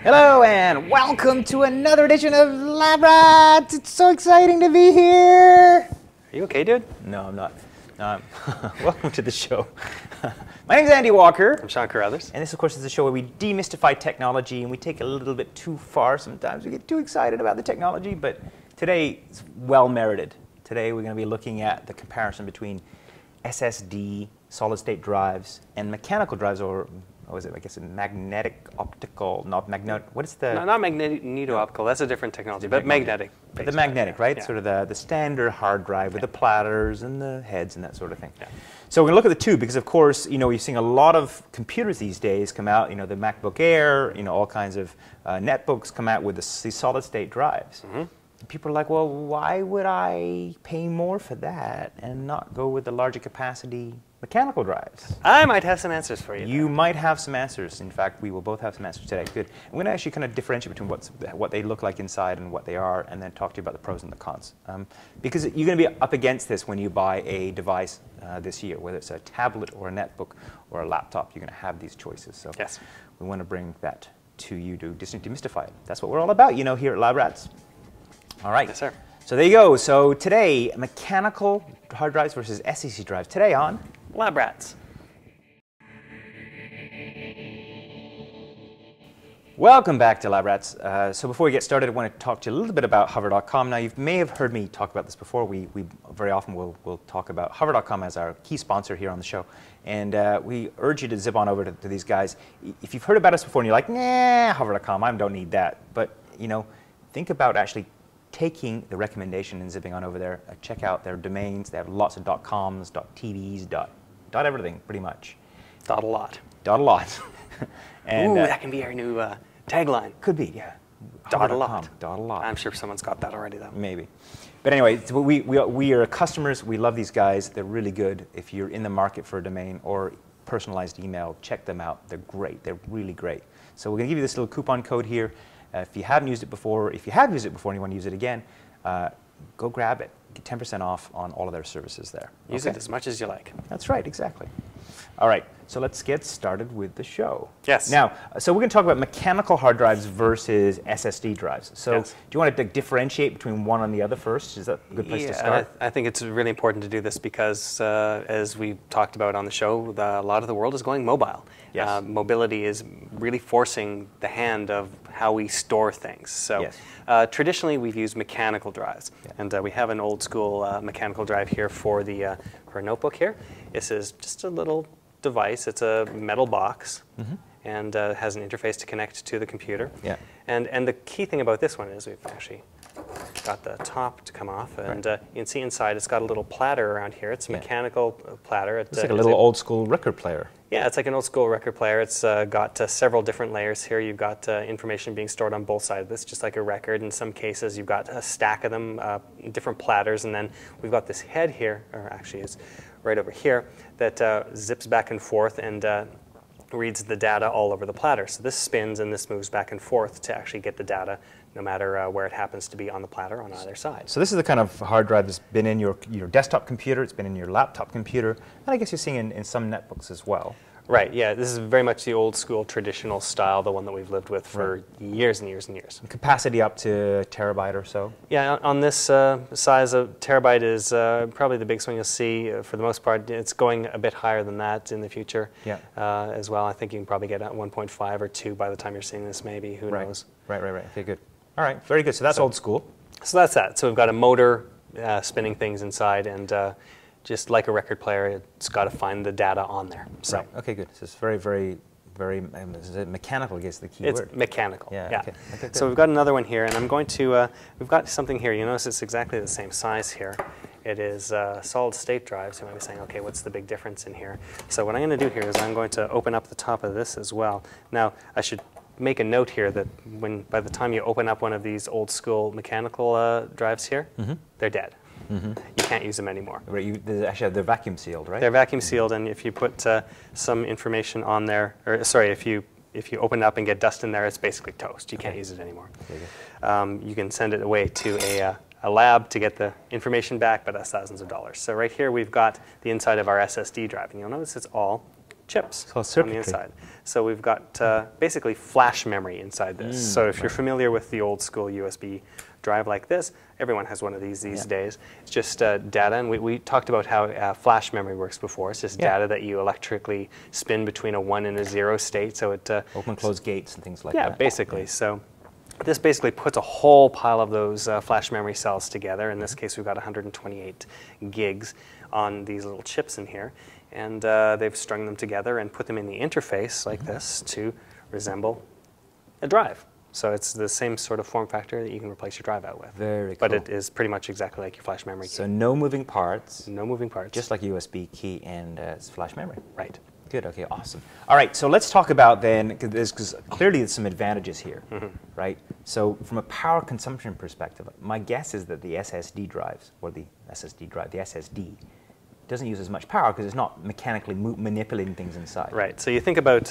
Hello and welcome to another edition of Lab Rats. It's so exciting to be here. Are you okay, dude? No, I'm not. Welcome to the show. My name is Andy Walker. I'm Sean Carruthers. And this, of course, is the show where we demystify technology and we take it a little bit too far sometimes. We get too excited about the technology, but today it's well merited. Today we're going to be looking at the comparison between SSD, solid-state drives, and mechanical drives, or what was it? I guess magnetic optical, not magnetic. What is the? No, not magneto-optical. That's a different technology, but magnetic. The magnetic, right? Yeah. Sort of the standard hard drive with the platters and the heads and that sort of thing. Yeah. So we're going to look at the two because, of course, you're seeing a lot of computers these days come out. The MacBook Air, all kinds of netbooks come out with these solid-state drives. Mm-hmm. People are like, well, why would I pay more for that and not go with the larger capacity mechanical drives? I might have some answers for you. You might have some answers. In fact, we will both have some answers today. Good. I'm going to actually kind of differentiate between what they look like inside and what they are, and then talk to you about the pros and the cons. Because you're going to be up against this when you buy a device this year, whether it's a tablet or a netbook or a laptop. You're going to have these choices. So yes, we want to bring that to you to demystify it. That's what we're all about, here at Lab Rats. All right. Yes, sir. So there you go. So today, mechanical hard drives versus SSD drives. Today on Lab Rats. Welcome back to Lab Rats. So before we get started, I want to talk to you a little bit about Hover.com. Now, you may have heard me talk about this before. We very often will talk about Hover.com as our key sponsor here on the show. And we urge you to zip on over to these guys. If you've heard about us before and you're like, nah, Hover.com, I don't need that. But, think about actually taking the recommendation and zipping on over there. Check out their domains. They have lots of .coms, .tvs, dot everything, pretty much. Dot a lot. Dot a lot. And, ooh, that can be our new tagline. Could be, yeah. Dot a lot. Dot a lot. I'm sure someone's got that already, though. Maybe. But anyway, we are customers. We love these guys. They're really good. If you're in the market for a domain or personalized email, check them out. They're great. They're really great. So we're going to give you this little coupon code here. If you haven't used it before, if you have used it before and you want to use it again, go grab it. Get 10% off on all of their services there. Use it as much as you like. That's right, exactly. All right, so let's get started with the show. Yes. Now, so we're going to talk about mechanical hard drives versus SSD drives. So yes. Do you want to differentiate between one and the other first? Is that a good place to start? I think it's really important to do this because, as we talked about on the show, a lot of the world is going mobile. Yes. Mobility is really forcing the hand of how we store things. So yes. Traditionally, we've used mechanical drives. Yeah. And we have an old school mechanical drive here for a notebook here. This is just a little device. It's a metal box. Mm-hmm. And has an interface to connect to the computer. Yeah. And the key thing about this one is we've actually got the top to come off, and you can see inside it's got a little platter around here. It's a mechanical platter. It's like a little old school record player. Yeah, it's like an old school record player. It's got several different layers here. You've got information being stored on both sides of this, just like a record. In some cases, you've got a stack of them, different platters, and then we've got this head here, or actually it's right over here, that zips back and forth and reads the data all over the platter. So this spins and this moves back and forth to actually get the data, no matter where it happens to be on the platter on either side. So this is the kind of hard drive that's been in your desktop computer, it's been in your laptop computer, and I guess you're seeing in some netbooks as well. Right, yeah, this is very much the old school traditional style, the one that we've lived with for years and years and years. Capacity up to a terabyte or so? Yeah, on this size, a terabyte is probably the biggest one you'll see. For the most part, it's going a bit higher than that in the future as well. I think you can probably get at 1.5 or 2 by the time you're seeing this, maybe, who knows. Right, okay, good. All right, very good, so that's old school. So that's that. So we've got a motor spinning things inside, and just like a record player, it's got to find the data on there. So. Right. Okay, good. So it's very, very, very mechanical, I guess, the key word. It's mechanical. Yeah. Okay, so we've got another one here, and I'm going to. We've got something here. You notice it's exactly the same size here. It is solid-state drive. So you might be saying, okay, what's the big difference in here? So what I'm going to do here is I'm going to open up the top of this as well. Now I should make a note here that by the time you open up one of these old-school mechanical drives here, they're dead. Mm-hmm. You can't use them anymore. Right, actually, they're vacuum sealed, right? They're vacuum sealed, and if you put some information on there, or sorry, if you open it up and get dust in there, it's basically toast. You can't use it anymore. You can send it away to a lab to get the information back, but that's thousands of dollars. So right here we've got the inside of our SSD drive, and you'll notice it's all chips So on circuitry. the inside. So we've got basically flash memory inside this. So if you're familiar with the old school USB drive like this, everyone has one of these days. It's just data, and we talked about how flash memory works before. It's just data that you electrically spin between a 1 and a 0 state. So it Open and close gates and things like yeah, that. basically. So this basically puts a whole pile of those flash memory cells together. In this case, we've got 128 gigs on these little chips in here. And they've strung them together and put them in the interface like this to resemble a drive. So it's the same sort of form factor that you can replace your drive out with. Very cool. But it is pretty much exactly like your flash memory key. So no moving parts. No moving parts. Just like a USB key and it's flash memory. Right. Good, okay, awesome. All right, so let's talk about then, because clearly there's some advantages here, right? So from a power consumption perspective, my guess is that the SSD drives, or the SSD drive, the SSD, doesn't use as much power because it's not mechanically manipulating things inside. Right, so you think about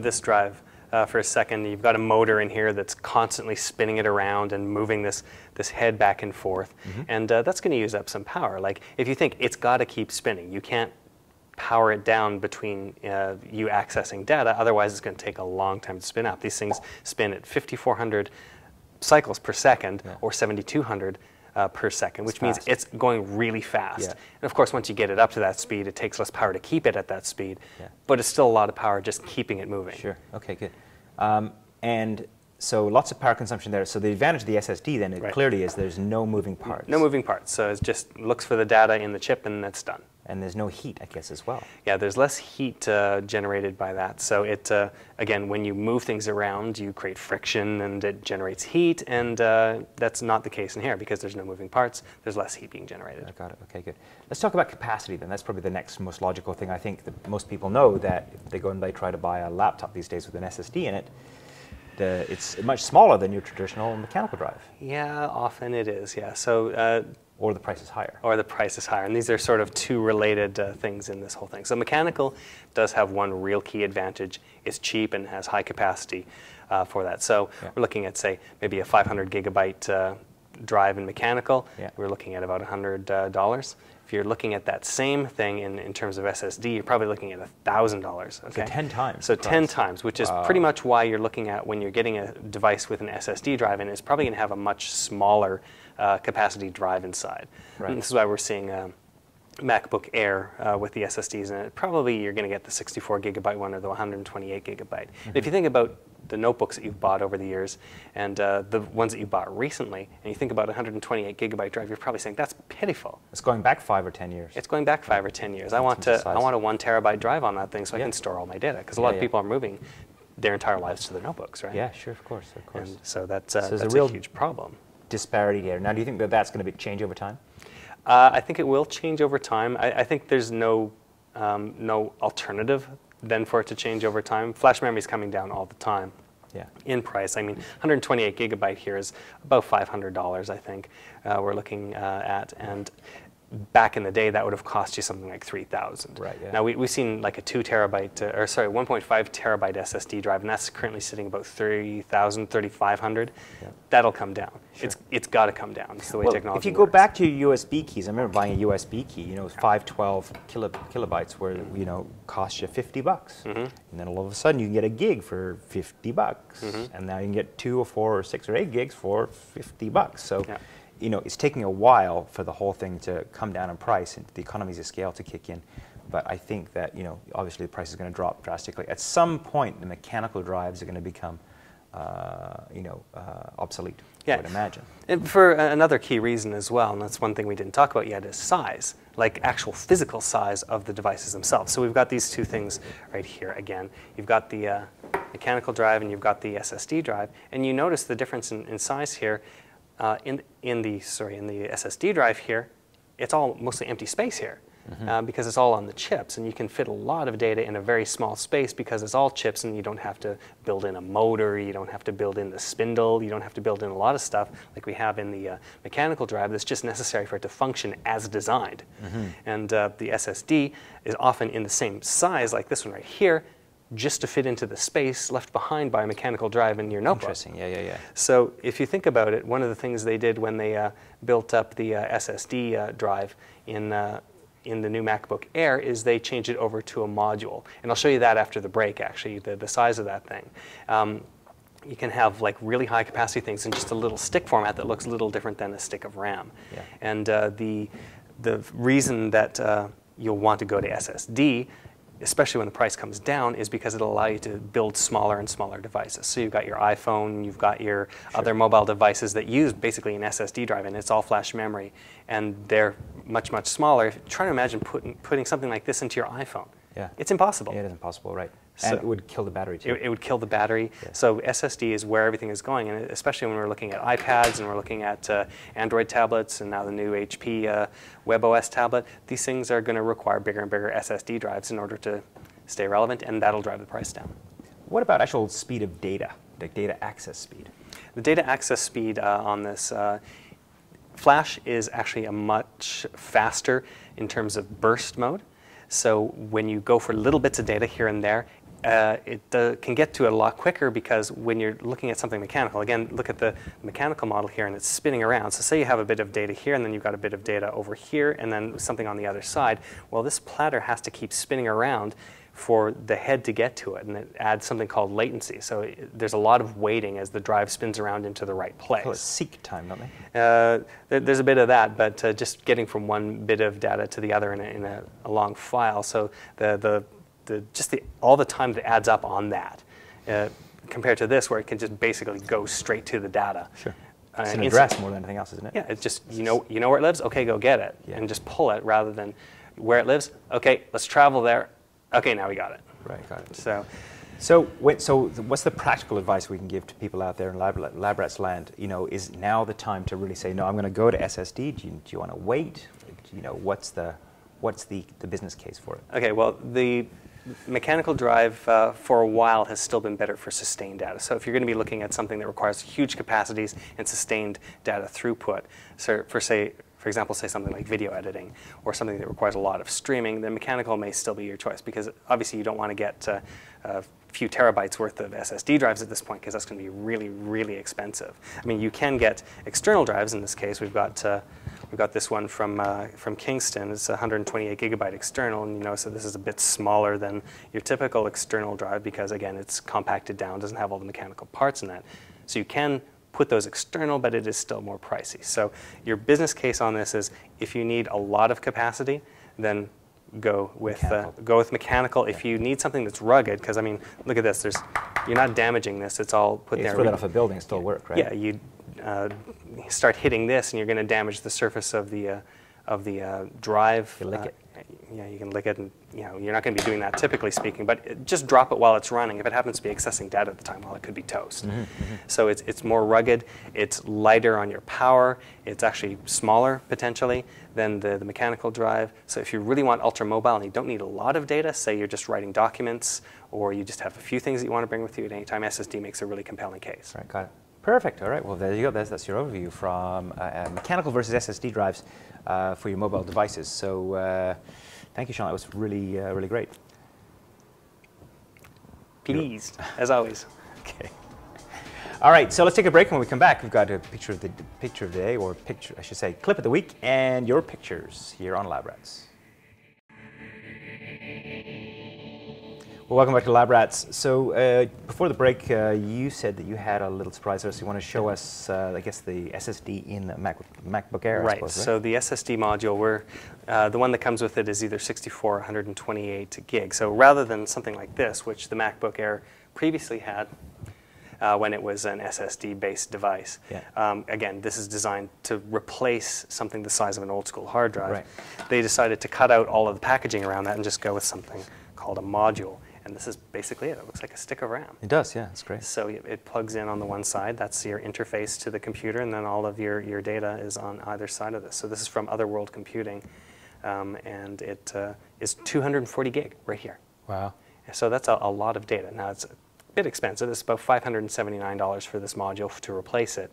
this drive for a second. You've got a motor in here that's constantly spinning it around and moving this head back and forth, and that's going to use up some power. Like, if you think it's got to keep spinning, you can't power it down between you accessing data, otherwise it's going to take a long time to spin up. These things spin at 5,400 cycles per second or 7,200 per second, which means it's going really fast. And of course, once you get it up to that speed, it takes less power to keep it at that speed, but it's still a lot of power just keeping it moving. Sure, okay, good. And so lots of power consumption there. So the advantage of the SSD then, it clearly is there's no moving parts. No moving parts, so it just looks for the data in the chip and that's done. And there's no heat, I guess, as well. Yeah, there's less heat generated by that. So it, again, when you move things around, you create friction and it generates heat, and that's not the case in here because there's no moving parts. There's less heat being generated. I got it, okay, good. Let's talk about capacity then. That's probably the next most logical thing. I think that most people know that if they go and they try to buy a laptop these days with an SSD in it, it's much smaller than your traditional mechanical drive. Yeah, often it is, yeah. So, or the price is higher. Or the price is higher. And these are sort of two related things in this whole thing. So mechanical does have one real key advantage. It's cheap and has high capacity for that. So we're looking at, say, maybe a 500 gigabyte drive in mechanical. We're looking at about $100. If you're looking at that same thing in terms of SSD, you're probably looking at $1,000. Okay? So 10 times. So 10 times, which is pretty much why you're looking at when you're getting a device with an SSD drive in, it's probably going to have a much smaller capacity drive inside. Right. And this is why we're seeing MacBook Air with the SSDs in it. Probably you're going to get the 64 gigabyte one or the 128 gigabyte. If you think about the notebooks that you've bought over the years and the ones that you bought recently, and you think about a 128 gigabyte drive, you're probably saying that's pitiful. It's going back 5 or 10 years. It's going back 5 or 10 years. I want a 1 terabyte drive on that thing so I can store all my data, because a lot of people are moving their entire lives to their notebooks, right? Yeah, sure, of course, of course. And so that's a real huge problem. Disparity here. Now, do you think that that's going to change over time? I think it will change over time. I think there's no alternative then for it to change over time. Flash memory is coming down all the time in price. I mean, 128 gigabyte here is about $500, I think, we're looking at. And back in the day, that would have cost you something like $3,000. Right, yeah. Now, we've seen like a 1.5 terabyte SSD drive, and that's currently sitting about $3,000, $3,500. That'll come down. Sure. It's got to come down. It's the way technology if you works. go back to your USB keys, I remember buying a USB key, 512 kilobytes where, cost you $50. And then all of a sudden you can get a gig for $50. And now you can get 2 or 4 or 6 or 8 gigs for $50. So, it's taking a while for the whole thing to come down in price and the economies of scale to kick in. But I think that, obviously the price is going to drop drastically. At some point, the mechanical drives are going to become, obsolete, I would imagine. And for another key reason as well, and that's one thing we didn't talk about yet, is size, like actual physical size of the devices themselves. So we've got these two things right here again. You've got the mechanical drive and you've got the SSD drive, and you notice the difference in size here. In the SSD drive here, it's all mostly empty space here because it's all on the chips, and you can fit a lot of data in a very small space because it's all chips, and you don't have to build in a motor, you don't have to build in the spindle, you don't have to build in a lot of stuff like we have in the mechanical drive that's just necessary for it to function as designed. And the SSD is often in the same size like this one right here, just to fit into the space left behind by a mechanical drive in your notebook. Interesting, yeah. So if you think about it, one of the things they did when they built up the SSD drive in in the new MacBook Air is they changed it over to a module. And I'll show you that after the break, actually, the size of that thing. You can have like really high capacity things in just a little stick format that looks a little different than a stick of RAM. Yeah. And the reason that you'll want to go to SSD, especially when the price comes down, is because it'll allow you to build smaller and smaller devices. So you've got your iPhone, you've got your other mobile devices that use basically an SSD drive, and it's all flash memory, and they're much, much smaller. Try to imagine putting something like this into your iPhone. Yeah. It's impossible. Yeah, it is impossible, right. So And it would kill the battery too. It would kill the battery. Yeah. So SSD is where everything is going, and especially when we're looking at iPads and we're looking at Android tablets and now the new HP WebOS tablet, these things are going to require bigger and bigger SSD drives in order to stay relevant, and that'll drive the price down. What about actual speed of data, like data access speed? The data access speed on this Flash is actually a much faster in terms of burst mode. So when you go for little bits of data here and there, it can get to it a lot quicker, because when you're looking at something mechanical, again, look at the mechanical model here and it's spinning around. So say you have a bit of data here and then you've got a bit of data over here and then something on the other side. Well, this platter has to keep spinning around for the head to get to it, and it adds something called latency. So there's a lot of waiting as the drive spins around into the right place. Call it seek time, don't they? There's a bit of that, but just getting from one bit of data to the other in a long file. So all the time that adds up on that, compared to this, where it can just basically go straight to the data. Sure. It's an address more than anything else, isn't it? Yeah, it's just you know where it lives. Okay, go get it, and just pull it rather than where it lives. Okay, let's travel there. Okay, now we got it. Right, got it. So what's the practical advice we can give to people out there in LabRats land? You know, is now the time to really say, no, I'm going to go to SSD? Do you want to wait? You know, what's the business case for it? Okay, well, the mechanical drive for a while has still been better for sustained data. So if you're going to be looking at something that requires huge capacities and sustained data throughput, so for example, say something like video editing or something that requires a lot of streaming, then mechanical may still be your choice, because obviously you don't want to get a few terabytes worth of SSD drives at this point, because that's going to be really, really expensive. I mean, you can get external drives. In this case, we've got this one from Kingston. It's a 128 gigabyte external, and you know, so this is a bit smaller than your typical external drive, because again, it's compacted down, doesn't have all the mechanical parts in that. So you can put those external, but it is still more pricey. So your business case on this is, if you need a lot of capacity, then go with mechanical. If you need something that's rugged, because I mean, look at this. You're not damaging this. It's all put there. It's put off a building, still work, right? Yeah, you start hitting this, and you're going to damage the surface of the drive. You lick it. Yeah, you can lick it, and you know, you're not going to be doing that typically speaking, but just drop it while it's running. If it happens to be accessing data at the time, well, it could be toast. Mm-hmm, mm-hmm. So it's more rugged, it's lighter on your power, it's actually smaller potentially than the mechanical drive. So if you really want ultra mobile and you don't need a lot of data, say you're just writing documents or you just have a few things that you want to bring with you at any time, SSD makes a really compelling case. Right, got it. Perfect. All right. Well, there you go. That's your overview from mechanical versus SSD drives for your mobile devices. So thank you, Sean. That was really, really great. Pleased, as always. Okay. All right. So let's take a break. When we come back, we've got a picture of the day, or picture, I should say, clip of the week, and your pictures here on LabRats. Well, welcome back to LabRats. So before the break, you said that you had a little surprise for us. You want to show us, I guess, the SSD in the MacBook Air, right. I suppose, right? So the SSD module, the one that comes with it is either 64 or 128 gig. So rather than something like this, which the MacBook Air previously had when it was an SSD-based device, again, this is designed to replace something the size of an old-school hard drive. Right. They decided to cut out all of the packaging around that and just go with something called a module. And this is basically it. It looks like a stick of RAM. It does, yeah. It's great. So it plugs in on the one side. That's your interface to the computer, and then all of your data is on either side of this. So this is from Otherworld Computing, and it is 240 gig right here. Wow. So that's a lot of data. Now, it's a bit expensive. It's about $579 for this module to replace it.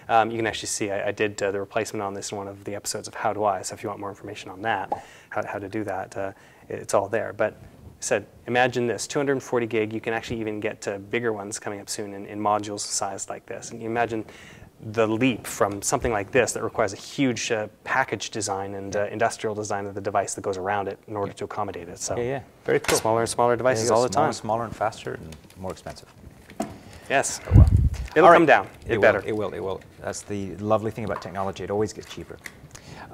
Mm-hmm. You can actually see I did the replacement on this in one of the episodes of How Do I, so if you want more information on that, how to do that, it's all there. But said, imagine this, 240 gig, you can actually even get to bigger ones coming up soon in modules sized like this. And you imagine the leap from something like this that requires a huge package design and industrial design of the device that goes around it in order to accommodate it. So Yeah, very cool. Smaller and smaller devices all the time. Smaller and faster and more expensive. Yes. Oh, well. It'll come down. It better. It will. That's the lovely thing about technology. It always gets cheaper.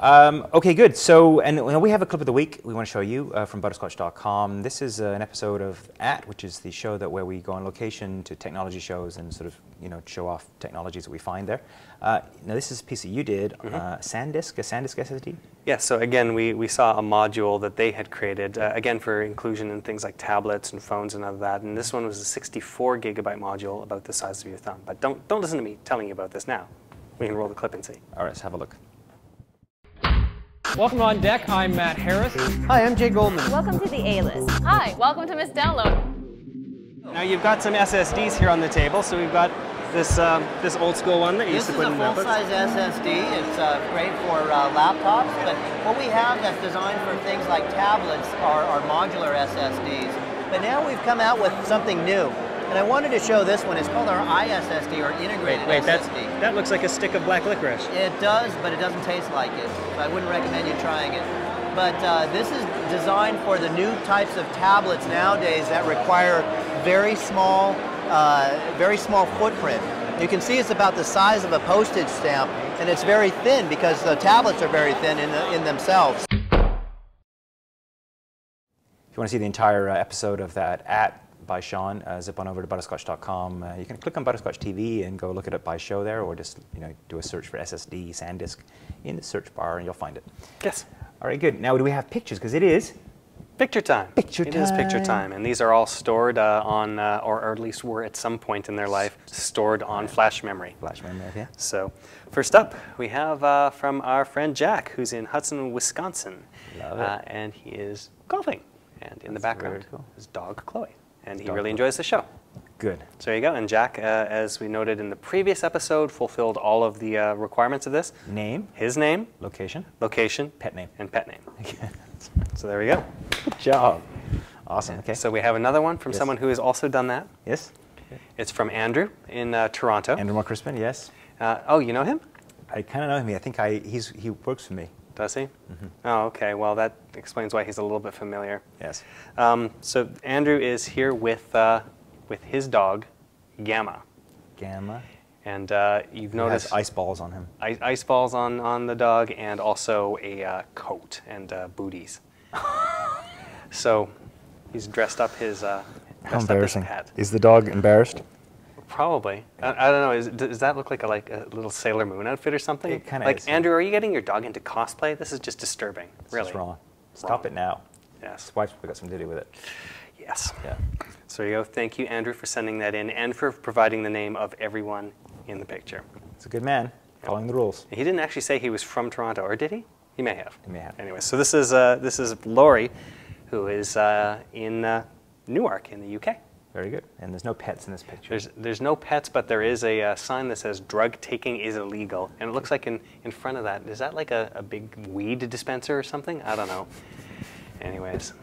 Okay, good. So, and we have a clip of the week we want to show you from Butterscotch.com. This is an episode of @, which is the show where we go on location to technology shows and sort of show off technologies that we find there. Now, this is a piece that you did, SanDisk, a SanDisk SSD. Yes. So again, we saw a module that they had created again for inclusion in things like tablets and phones and all that. And this one was a 64 gigabyte module about the size of your thumb. But don't listen to me telling you about this now. We can roll the clip and see. All right, let's have a look. Welcome on deck, I'm Matt Harris. Hi, I'm Jay Goldman. Welcome to the A-List. Hi, welcome to Miss Download. Now you've got some SSDs here on the table, so we've got this this old school one that you used to put in This is a full-size SSD. It's great for laptops, but what we have that's designed for things like tablets are modular SSDs. But now we've come out with something new, and I wanted to show this one. It's called our iSSD, or integrated SSD. That looks like a stick of black licorice. It does, but it doesn't taste like it. So I wouldn't recommend you trying it. But this is designed for the new types of tablets nowadays that require very small footprint. You can see it's about the size of a postage stamp, and it's very thin because the tablets are very thin in themselves. If you want to see the entire episode of that by Sean, zip on over to Butterscotch.com. You can click on Butterscotch TV and go look it up by show there, or just do a search for SSD SanDisk in the search bar, and you'll find it. Yes. All right, good. Now, do we have pictures? Because it is Picture time. It is picture time, and these are all stored on, or at least were at some point in their life, stored on flash memory. Flash memory, yeah. So, first up, we have from our friend Jack, who's in Hudson, Wisconsin. Love it. And he is golfing, and in the background, cool. his dog Chloe, and he Dog really Chloe. enjoys the show. Good. So there you go, and Jack, as we noted in the previous episode, fulfilled all of the requirements of this. Name, His name, location, location, pet name. and pet name. So there we go. Good job. Awesome. Okay. So we have another one from Yes. someone who has also done that. Yes. It's from Andrew in Toronto. Andrew Crispin. Yes. Oh, you know him? I kind of know him. I think he works for me. Does he? Oh, okay. Well, that explains why he's a little bit familiar. Yes. So Andrew is here with his dog, Gamma. Gamma. And you've He noticed has ice balls on him. ice balls on the dog, and also a coat and booties. So he's dressed up his How dressed up his embarrassing. pet. Is the dog embarrassed? Probably. I don't know. Does that look like a little Sailor Moon outfit or something? It kinda like is. Andrew, are you getting your dog into cosplay? This is just disturbing. This Really. is wrong. Stop it now. Yes. His wife's got something to do with it. Yes. Yeah. So there you go. Thank you, Andrew, for sending that in and for providing the name of everyone in the picture. He's a good man, following the rules. He didn't actually say he was from Toronto, or did he? He may have. He may have. Anyway, so this is Laurie, who is in Newark in the UK. Very good. And there's no pets in this picture. There's no pets, but there is a sign that says drug taking is illegal. And it looks like in front of that, is that like a big weed dispenser or something? I don't know. Anyways,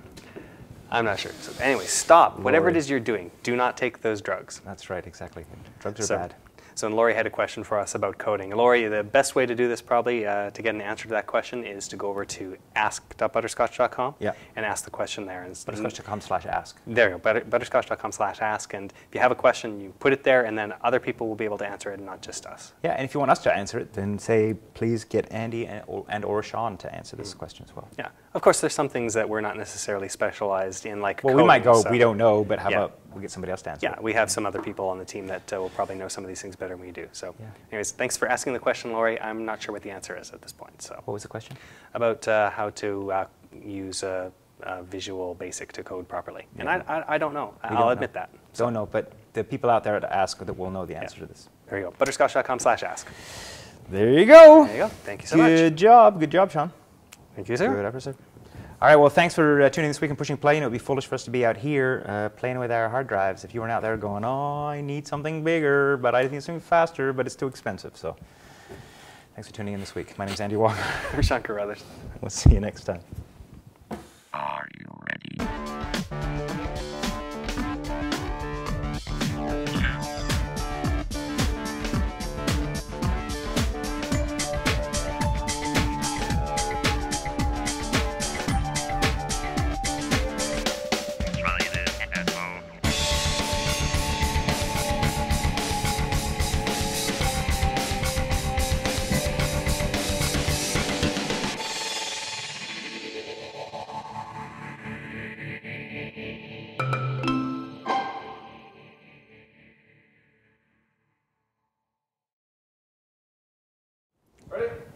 I'm not sure. So anyway, stop. Whatever it Lord. is you're doing, do not take those drugs. That's right, exactly. Drugs are So- bad. So Laurie had a question for us about coding. Laurie, the best way to do this probably to get an answer to that question is to go over to ask.butterscotch.com Yeah. and ask the question there. And Butterscotch.com/ask. there you go, butterscotch.com/ask. And if you have a question, you put it there, and then other people will be able to answer it, and not just us. Yeah, and if you want us to answer it, then say, please get Andy or Sean to answer this question as well. Yeah. Of course, there's some things that we're not necessarily specialized in, like Well, coding, we might go, so- we don't know, but how Yeah. about we get somebody else to answer Yeah, it? we have some other people on the team that will probably know some of these things better than we do. So, Yeah. anyways, thanks for asking the question, Laurie. I'm not sure what the answer is at this point. So, What was the question? about how to use Visual Basic to code properly, and I don't know. We I'll don't admit know. that. Don't know, but the people out there to ask that will know the answer to this. There you go. Butterscotch.com/ask. There you go. There you go. Thank you so much. Good job. Good job, Sean. Thank you, Good sir. episode. All right, well, thanks for tuning in this week and pushing play. It would be foolish for us to be out here playing with our hard drives if you weren't out there going, oh, I need something bigger, but I need something faster, but it's too expensive. So thanks for tuning in this week. My name's Andy Walker. I'm Sean Carruthers. We'll see you next time. Are you ready?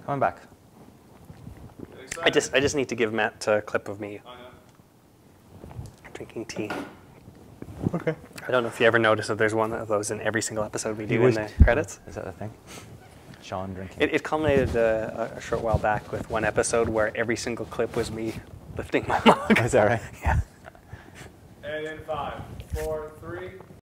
Coming back. I just need to give Matt a clip of me drinking tea. Okay. I don't know if you ever noticed that there's one of those in every single episode we do in always- the credits. Is that a thing? Sean drinking. It culminated a short while back with one episode where every single clip was me lifting my mug. Is that right? Yeah. And in 5, 4, 3.